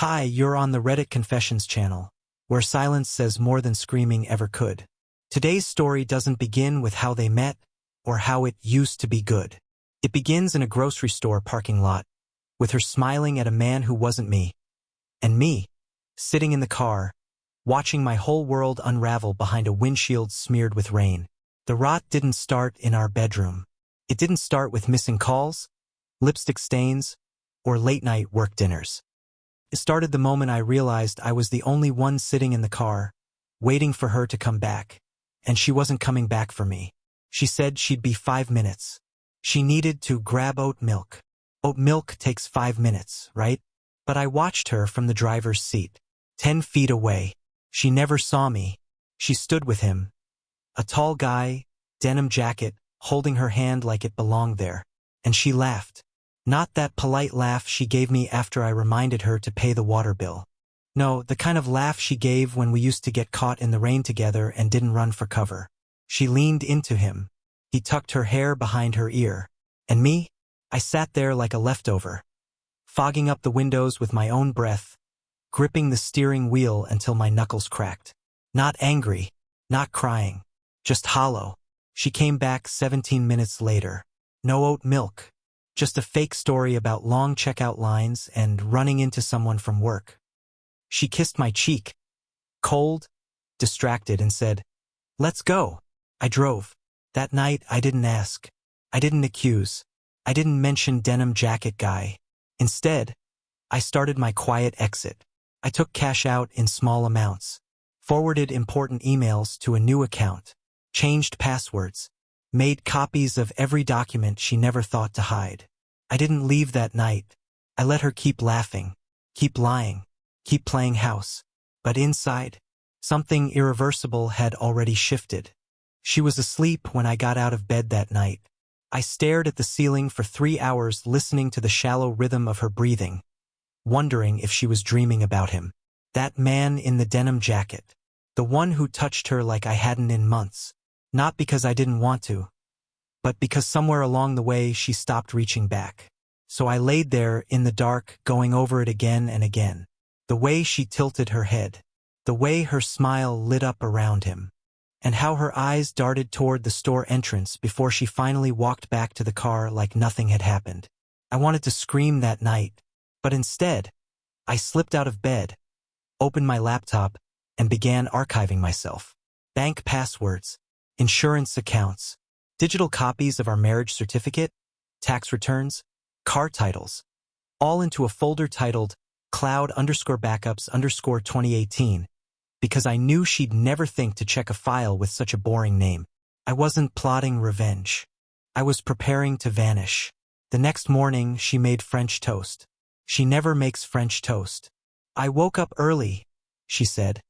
Hi, you're on the Reddit Confessions channel, where silence says more than screaming ever could. Today's story doesn't begin with how they met, or how it used to be good. It begins in a grocery store parking lot, with her smiling at a man who wasn't me, and me, sitting in the car, watching my whole world unravel behind a windshield smeared with rain. The rot didn't start in our bedroom. It didn't start with missing calls, lipstick stains, or late-night work dinners. It started the moment I realized I was the only one sitting in the car, waiting for her to come back, and she wasn't coming back for me. She said she'd be 5 minutes. She needed to grab oat milk. Oat milk takes 5 minutes, right? But I watched her from the driver's seat, 10 feet away. She never saw me. She stood with him. A tall guy, denim jacket, holding her hand like it belonged there. And she laughed. Not that polite laugh she gave me after I reminded her to pay the water bill. No, the kind of laugh she gave when we used to get caught in the rain together and didn't run for cover. She leaned into him. He tucked her hair behind her ear. And me? I sat there like a leftover, fogging up the windows with my own breath, gripping the steering wheel until my knuckles cracked. Not angry, not crying, just hollow. She came back 17 minutes later. No oat milk. Just a fake story about long checkout lines and running into someone from work. She kissed my cheek, cold, distracted, and said, "Let's go." I drove. That night I didn't ask. I didn't accuse. I didn't mention denim jacket guy. Instead, I started my quiet exit. I took cash out in small amounts, forwarded important emails to a new account, changed passwords, made copies of every document she never thought to hide. I didn't leave that night. I let her keep laughing, keep lying, keep playing house. But inside, something irreversible had already shifted. She was asleep when I got out of bed that night. I stared at the ceiling for 3 hours, listening to the shallow rhythm of her breathing, wondering if she was dreaming about him. That man in the denim jacket. The one who touched her like I hadn't in months. Not because I didn't want to, but because somewhere along the way she stopped reaching back. So I laid there in the dark, going over it again and again. The way she tilted her head, the way her smile lit up around him, and how her eyes darted toward the store entrance before she finally walked back to the car like nothing had happened. I wanted to scream that night, but instead, I slipped out of bed, opened my laptop, and began archiving myself. Bank passwords, insurance accounts, digital copies of our marriage certificate, tax returns, car titles, all into a folder titled cloud_backups_2018, because I knew she'd never think to check a file with such a boring name. I wasn't plotting revenge. I was preparing to vanish. The next morning, she made French toast. She never makes French toast. I woke up early, she said,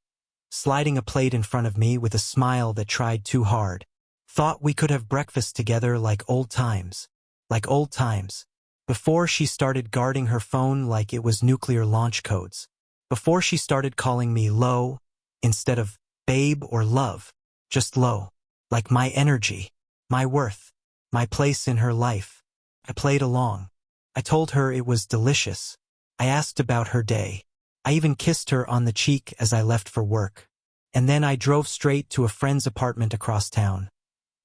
sliding a plate in front of me with a smile that tried too hard. Thought we could have breakfast together like old times. Like old times. Before she started guarding her phone like it was nuclear launch codes. Before she started calling me low, instead of babe or love. Just low. Like my energy, my worth, my place in her life. I played along. I told her it was delicious. I asked about her day. I even kissed her on the cheek as I left for work. And then I drove straight to a friend's apartment across town.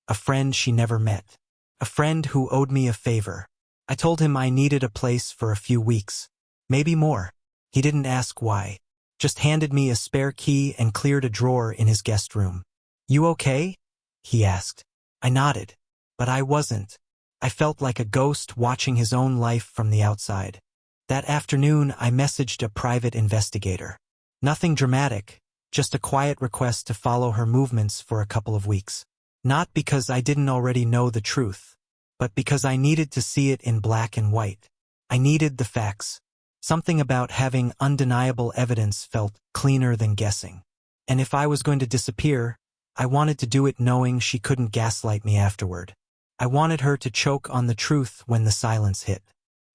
A friend she never met. A friend who owed me a favor. I told him I needed a place for a few weeks. Maybe more. He didn't ask why. Just handed me a spare key and cleared a drawer in his guest room. "You okay?" he asked. I nodded. But I wasn't. I felt like a ghost watching his own life from the outside. That afternoon, I messaged a private investigator. Nothing dramatic, just a quiet request to follow her movements for a couple of weeks. Not because I didn't already know the truth, but because I needed to see it in black and white. I needed the facts. Something about having undeniable evidence felt cleaner than guessing. And if I was going to disappear, I wanted to do it knowing she couldn't gaslight me afterward. I wanted her to choke on the truth when the silence hit.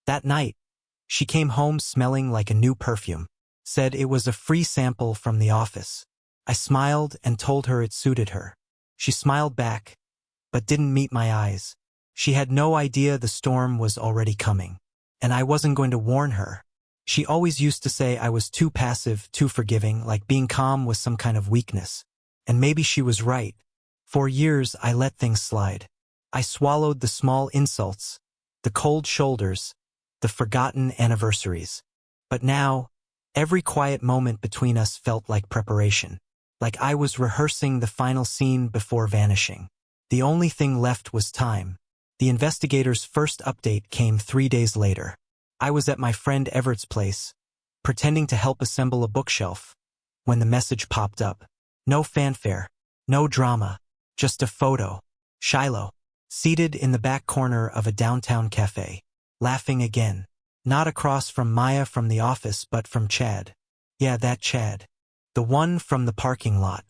That night, she came home smelling like a new perfume. Said it was a free sample from the office. I smiled and told her it suited her. She smiled back, but didn't meet my eyes. She had no idea the storm was already coming. And I wasn't going to warn her. She always used to say I was too passive, too forgiving, like being calm was some kind of weakness. And maybe she was right. For years, I let things slide. I swallowed the small insults, the cold shoulders, the forgotten anniversaries. But now, every quiet moment between us felt like preparation. Like I was rehearsing the final scene before vanishing. The only thing left was time. The investigators' first update came 3 days later. I was at my friend Everett's place, pretending to help assemble a bookshelf, when the message popped up. No fanfare, no drama, just a photo. Shiloh, seated in the back corner of a downtown cafe, laughing again. Not across from Maya from the office, but from Chad. Yeah, that Chad. The one from the parking lot.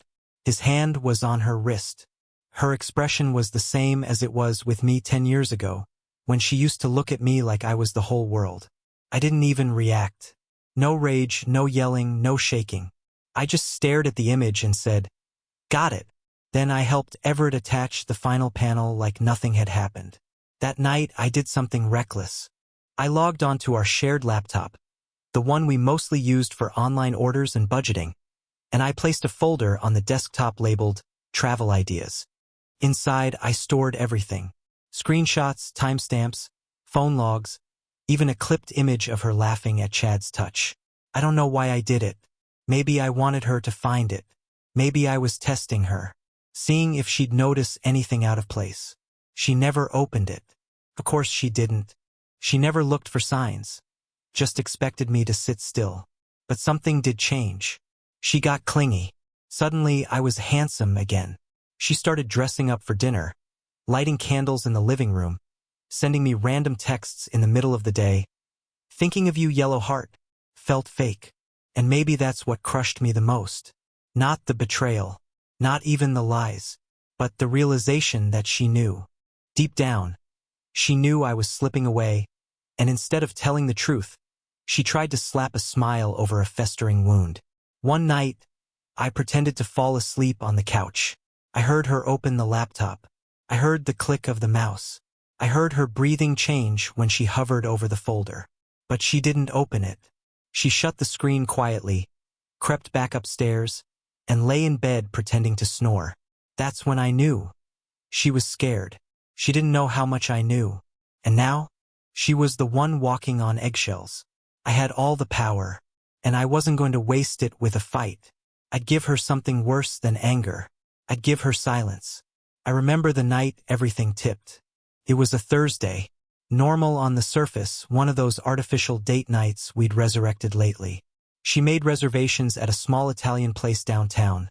His hand was on her wrist. Her expression was the same as it was with me 10 years ago, when she used to look at me like I was the whole world. I didn't even react. No rage, no yelling, no shaking. I just stared at the image and said, "Got it." Then I helped Everett attach the final panel like nothing had happened. That night, I did something reckless. I logged onto our shared laptop, the one we mostly used for online orders and budgeting, and I placed a folder on the desktop labeled Travel Ideas. Inside, I stored everything. Screenshots, timestamps, phone logs, even a clipped image of her laughing at Chad's touch. I don't know why I did it. Maybe I wanted her to find it. Maybe I was testing her, seeing if she'd notice anything out of place. She never opened it. Of course she didn't. She never looked for signs. Just expected me to sit still. But something did change. She got clingy. Suddenly, I was handsome again. She started dressing up for dinner, lighting candles in the living room, sending me random texts in the middle of the day. Thinking of you, yellow heart. Felt fake. And maybe that's what crushed me the most. Not the betrayal. Not even the lies. But the realization that she knew. Deep down, she knew I was slipping away, and instead of telling the truth, she tried to slap a smile over a festering wound. One night, I pretended to fall asleep on the couch. I heard her open the laptop. I heard the click of the mouse. I heard her breathing change when she hovered over the folder. But she didn't open it. She shut the screen quietly, crept back upstairs, and lay in bed pretending to snore. That's when I knew. She was scared. She didn't know how much I knew. And now, she was the one walking on eggshells. I had all the power, and I wasn't going to waste it with a fight. I'd give her something worse than anger. I'd give her silence. I remember the night everything tipped. It was a Thursday. Normal on the surface, one of those artificial date nights we'd resurrected lately. She made reservations at a small Italian place downtown.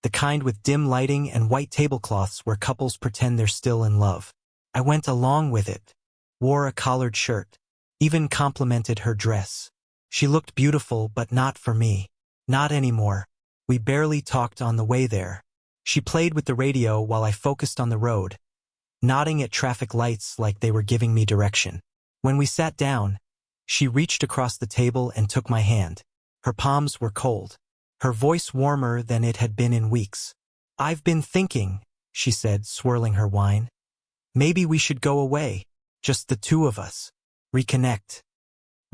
The kind with dim lighting and white tablecloths where couples pretend they're still in love. I went along with it. Wore a collared shirt. Even complimented her dress. She looked beautiful, but not for me. Not anymore. We barely talked on the way there. She played with the radio while I focused on the road, nodding at traffic lights like they were giving me direction. When we sat down, she reached across the table and took my hand. Her palms were cold. Her voice warmer than it had been in weeks. "I've been thinking," she said, swirling her wine. "Maybe we should go away. Just the two of us. Reconnect."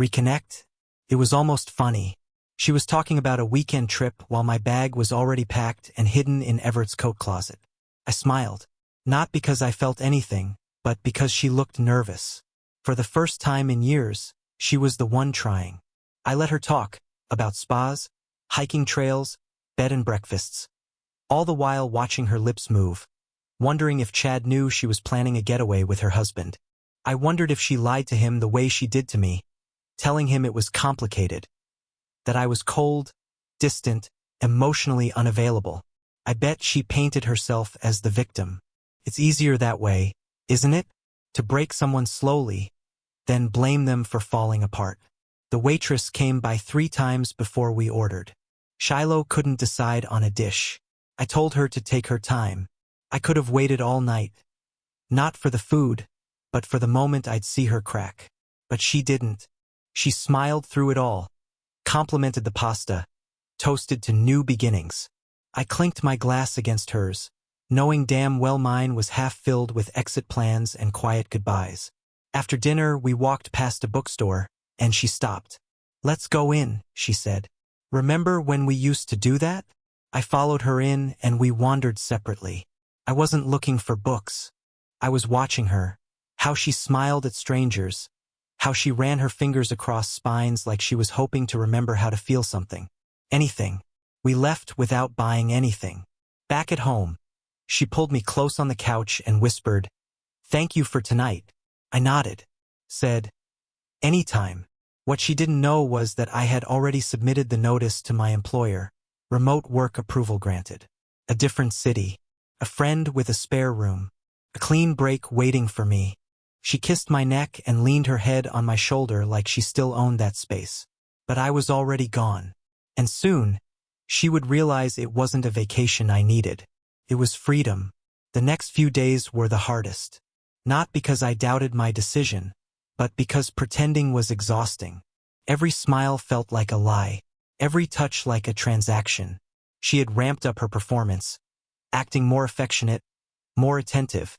Reconnect? It was almost funny. She was talking about a weekend trip while my bag was already packed and hidden in Everett's coat closet. I smiled. Not because I felt anything, but because she looked nervous. For the first time in years, she was the one trying. I let her talk about spas, hiking trails, bed and breakfasts. All the while watching her lips move, wondering if Chad knew she was planning a getaway with her husband. I wondered if she lied to him the way she did to me, telling him it was complicated, that I was cold, distant, emotionally unavailable. I bet she painted herself as the victim. It's easier that way, isn't it? To break someone slowly, then blame them for falling apart. The waitress came by 3 times before we ordered. Shiloh couldn't decide on a dish. I told her to take her time. I could have waited all night. Not for the food, but for the moment I'd see her crack. But she didn't. She smiled through it all, complimented the pasta, toasted to new beginnings. I clinked my glass against hers, knowing damn well mine was half filled with exit plans and quiet goodbyes. After dinner, we walked past a bookstore, and she stopped. "Let's go in," she said. "Remember when we used to do that?" I followed her in and we wandered separately. I wasn't looking for books. I was watching her, how she smiled at strangers, how she ran her fingers across spines like she was hoping to remember how to feel something. Anything. We left without buying anything. Back at home, she pulled me close on the couch and whispered, "Thank you for tonight." I nodded, said, "Anytime." What she didn't know was that I had already submitted the notice to my employer. Remote work approval granted. A different city. A friend with a spare room. A clean break waiting for me. She kissed my neck and leaned her head on my shoulder like she still owned that space. But I was already gone. And soon, she would realize it wasn't a vacation I needed. It was freedom. The next few days were the hardest. Not because I doubted my decision, but because pretending was exhausting. Every smile felt like a lie. Every touch like a transaction. She had ramped up her performance, acting more affectionate, more attentive,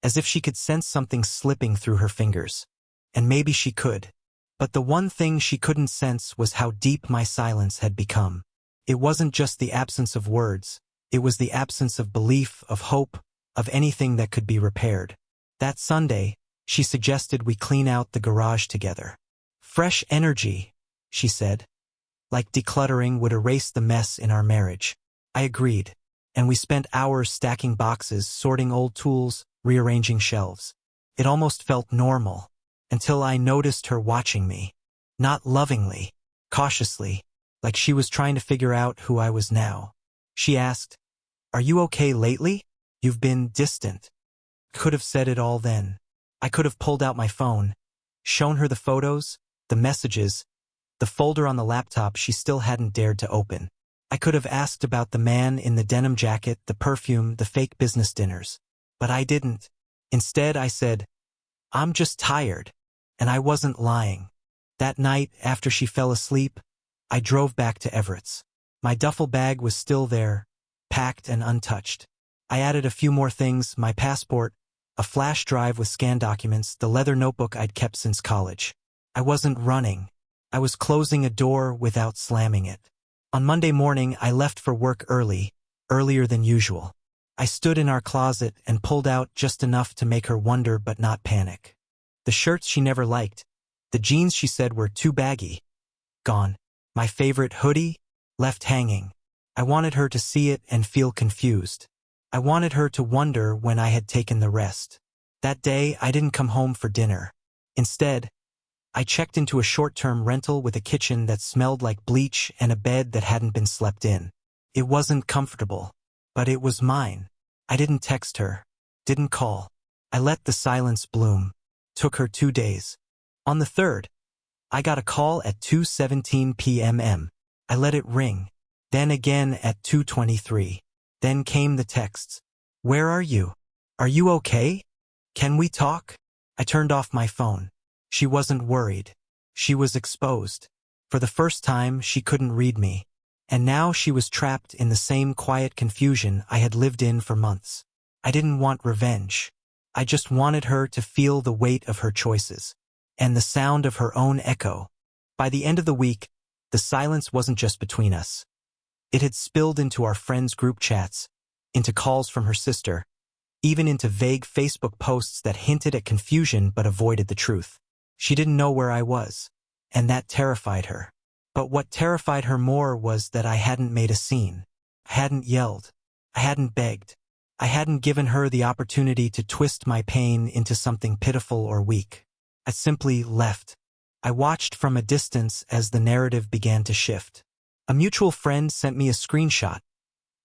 as if she could sense something slipping through her fingers. And maybe she could. But the one thing she couldn't sense was how deep my silence had become. It wasn't just the absence of words, it was the absence of belief, of hope, of anything that could be repaired. That Sunday, she suggested we clean out the garage together. "Fresh energy," she said. "Like decluttering would erase the mess in our marriage." I agreed, and we spent hours stacking boxes, sorting old tools, rearranging shelves. It almost felt normal, until I noticed her watching me. Not lovingly, cautiously, like she was trying to figure out who I was now. She asked, "Are you okay lately? You've been distant." Could have said it all then. I could have pulled out my phone, shown her the photos, the messages, the folder on the laptop she still hadn't dared to open. I could have asked about the man in the denim jacket, the perfume, the fake business dinners. But I didn't. Instead, I said, "I'm just tired." And I wasn't lying. That night, after she fell asleep, I drove back to Everett's. My duffel bag was still there, packed and untouched. I added a few more things, my passport, a flash drive with scanned documents, the leather notebook I'd kept since college. I wasn't running. I was closing a door without slamming it. On Monday morning, I left for work early, earlier than usual. I stood in our closet and pulled out just enough to make her wonder but not panic. The shirts she never liked, the jeans she said were too baggy, gone. My favorite hoodie, left hanging. I wanted her to see it and feel confused. I wanted her to wonder when I had taken the rest. That day, I didn't come home for dinner. Instead, I checked into a short-term rental with a kitchen that smelled like bleach and a bed that hadn't been slept in. It wasn't comfortable, but it was mine. I didn't text her, didn't call. I let the silence bloom. Took her 2 days. On the third, I got a call at 2:17 p.m. I let it ring, then again at 2:23. Then came the texts. "Where are you? Are you okay? Can we talk?" I turned off my phone. She wasn't worried. She was exposed. For the first time, she couldn't read me. And now she was trapped in the same quiet confusion I had lived in for months. I didn't want revenge. I just wanted her to feel the weight of her choices, and the sound of her own echo. By the end of the week, the silence wasn't just between us. It had spilled into our friends' group chats, into calls from her sister, even into vague Facebook posts that hinted at confusion but avoided the truth. She didn't know where I was, and that terrified her. But what terrified her more was that I hadn't made a scene. I hadn't yelled. I hadn't begged. I hadn't given her the opportunity to twist my pain into something pitiful or weak. I simply left. I watched from a distance as the narrative began to shift. A mutual friend sent me a screenshot,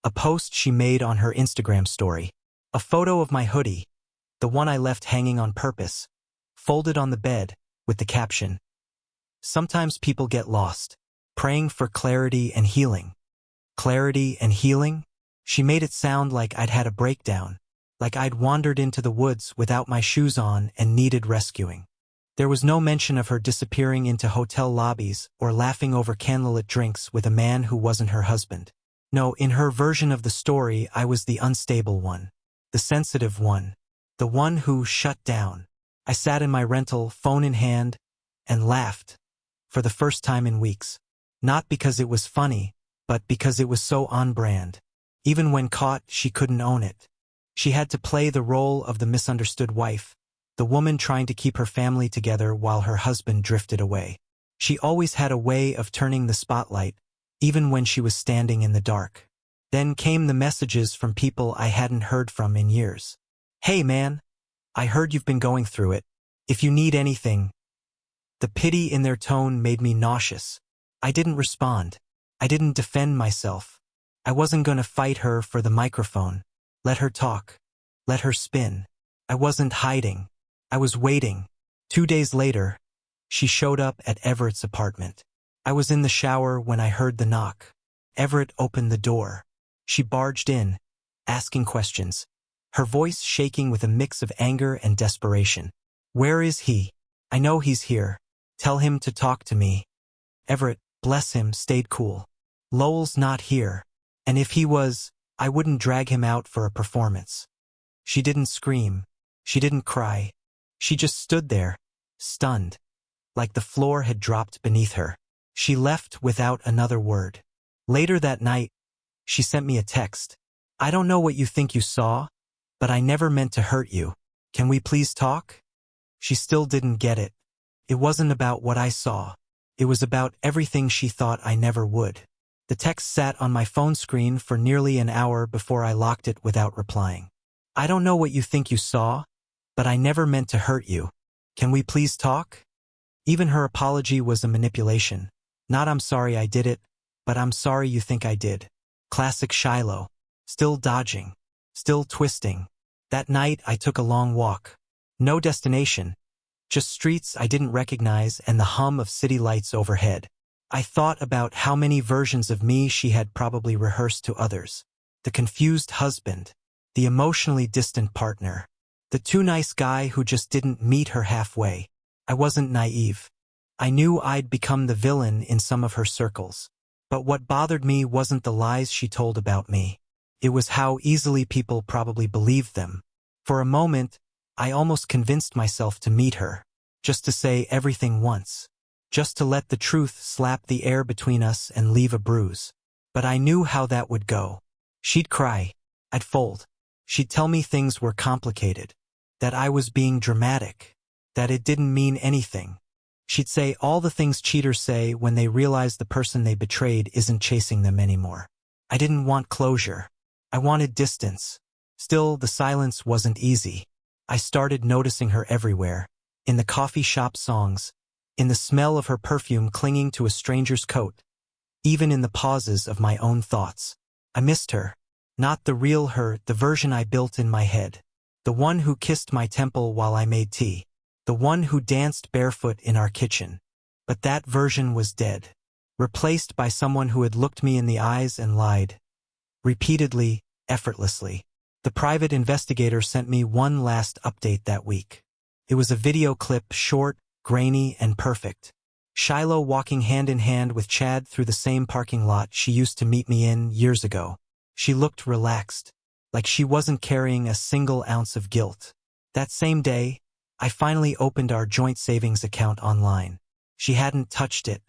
a post she made on her Instagram story, a photo of my hoodie, the one I left hanging on purpose, folded on the bed, with the caption, "Sometimes people get lost, praying for clarity and healing." Clarity and healing? She made it sound like I'd had a breakdown, like I'd wandered into the woods without my shoes on and needed rescuing. There was no mention of her disappearing into hotel lobbies or laughing over candlelit drinks with a man who wasn't her husband. No, in her version of the story, I was the unstable one, the sensitive one, the one who shut down. I sat in my rental, phone in hand, and laughed. for the first time in weeks. Not because it was funny, but because it was so on brand. Even when caught, she couldn't own it. She had to play the role of the misunderstood wife, the woman trying to keep her family together while her husband drifted away. She always had a way of turning the spotlight, even when she was standing in the dark. Then came the messages from people I hadn't heard from in years. "Hey man, I heard you've been going through it. If you need anything." The pity in their tone made me nauseous. I didn't respond. I didn't defend myself. I wasn't going to fight her for the microphone. Let her talk. Let her spin. I wasn't hiding. I was waiting. 2 days later, she showed up at Everett's apartment. I was in the shower when I heard the knock. Everett opened the door. She barged in, asking questions, her voice shaking with a mix of anger and desperation. "Where is he? I know he's here. Tell him to talk to me." Everett, bless him, stayed cool. "Lowell's not here. And if he was, I wouldn't drag him out for a performance." She didn't scream. She didn't cry. She just stood there, stunned, like the floor had dropped beneath her. She left without another word. Later that night, she sent me a text. "I don't know what you think you saw, but I never meant to hurt you. Can we please talk?" She still didn't get it. It wasn't about what I saw. It was about everything she thought I never would. The text sat on my phone screen for nearly an hour before I locked it without replying. "I don't know what you think you saw, but I never meant to hurt you. Can we please talk?" Even her apology was a manipulation. Not "I'm sorry I did it," but "I'm sorry you think I did." Classic Shiloh. Still dodging. Still twisting. That night I took a long walk. No destination. Just streets I didn't recognize and the hum of city lights overhead. I thought about how many versions of me she had probably rehearsed to others. The confused husband. The emotionally distant partner. The too nice guy who just didn't meet her halfway. I wasn't naive. I knew I'd become the villain in some of her circles. But what bothered me wasn't the lies she told about me. It was how easily people probably believed them. For a moment, I almost convinced myself to meet her. Just to say everything once. Just to let the truth slap the air between us and leave a bruise. But I knew how that would go. She'd cry. I'd fold. She'd tell me things were complicated. That I was being dramatic. That it didn't mean anything. She'd say all the things cheaters say when they realize the person they betrayed isn't chasing them anymore. I didn't want closure. I wanted distance. Still, the silence wasn't easy. I started noticing her everywhere. In the coffee shop songs. In the smell of her perfume clinging to a stranger's coat. Even in the pauses of my own thoughts. I missed her. Not the real her, the version I built in my head. The one who kissed my temple while I made tea. The one who danced barefoot in our kitchen. But that version was dead. Replaced by someone who had looked me in the eyes and lied. Repeatedly, effortlessly. The private investigator sent me one last update that week. It was a video clip, short, grainy, and perfect. Shiloh walking hand in hand with Chad through the same parking lot she used to meet me in years ago. She looked relaxed, like she wasn't carrying a single ounce of guilt. That same day, I finally opened our joint savings account online. She hadn't touched it.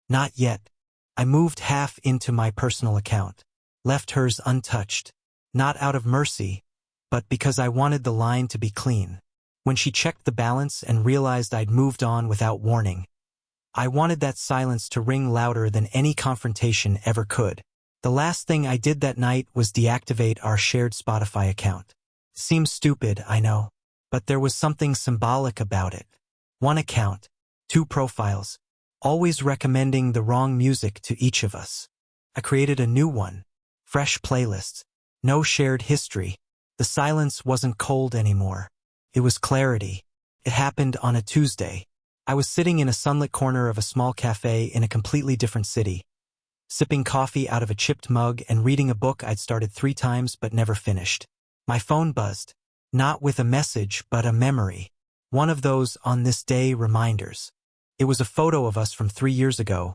Not yet. I moved half into my personal account. Left hers untouched. Not out of mercy, but because I wanted the line to be clean. When she checked the balance and realized I'd moved on without warning, I wanted that silence to ring louder than any confrontation ever could. The last thing I did that night was deactivate our shared Spotify account. Seems stupid, I know. But there was something symbolic about it. One account, 2 profiles, always recommending the wrong music to each of us. I created a new one. Fresh playlists. No shared history. The silence wasn't cold anymore. It was clarity. It happened on a Tuesday. I was sitting in a sunlit corner of a small cafe in a completely different city, sipping coffee out of a chipped mug and reading a book I'd started 3 times but never finished. My phone buzzed. Not with a message, but a memory. One of those on this day reminders. It was a photo of us from 3 years ago.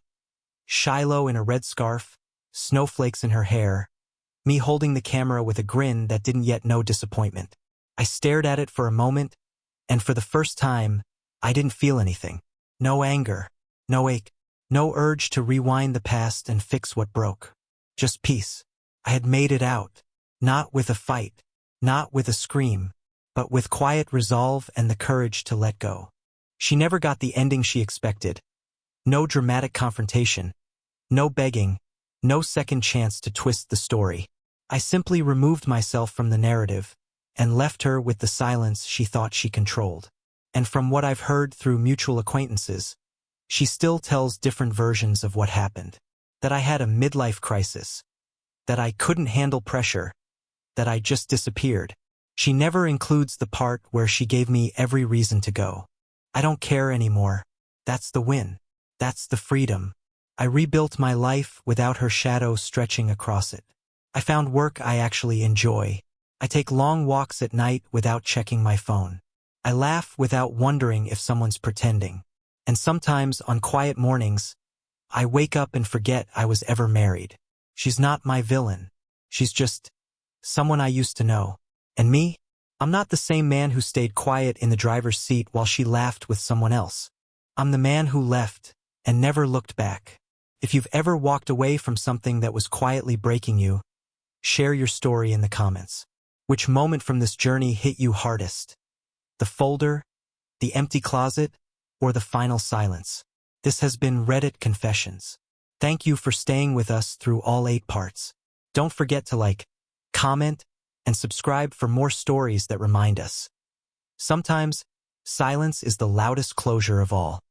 Shiloh in a red scarf, snowflakes in her hair, me holding the camera with a grin that didn't yet know disappointment. I stared at it for a moment, and for the first time, I didn't feel anything. No anger, no ache, No urge to rewind the past and fix what broke. Just peace. I had made it out. Not with a fight, not with a scream, but with quiet resolve and the courage to let go. She never got the ending she expected. No dramatic confrontation. No begging. No second chance to twist the story. I simply removed myself from the narrative and left her with the silence she thought she controlled. And from what I've heard through mutual acquaintances, she still tells different versions of what happened. That I had a midlife crisis. That I couldn't handle pressure. That I just disappeared. She never includes the part where she gave me every reason to go. I don't care anymore. That's the win. That's the freedom. I rebuilt my life without her shadow stretching across it. I found work I actually enjoy. I take long walks at night without checking my phone. I laugh without wondering if someone's pretending. And sometimes on quiet mornings, I wake up and forget I was ever married. She's not my villain. She's just someone I used to know. And me? I'm not the same man who stayed quiet in the driver's seat while she laughed with someone else. I'm the man who left and never looked back. If you've ever walked away from something that was quietly breaking you, share your story in the comments. Which moment from this journey hit you hardest? The folder, the empty closet, or the final silence? This has been Reddit Confessions. Thank you for staying with us through all 8 parts. Don't forget to like, comment, and subscribe for more stories that remind us. Sometimes, silence is the loudest closure of all.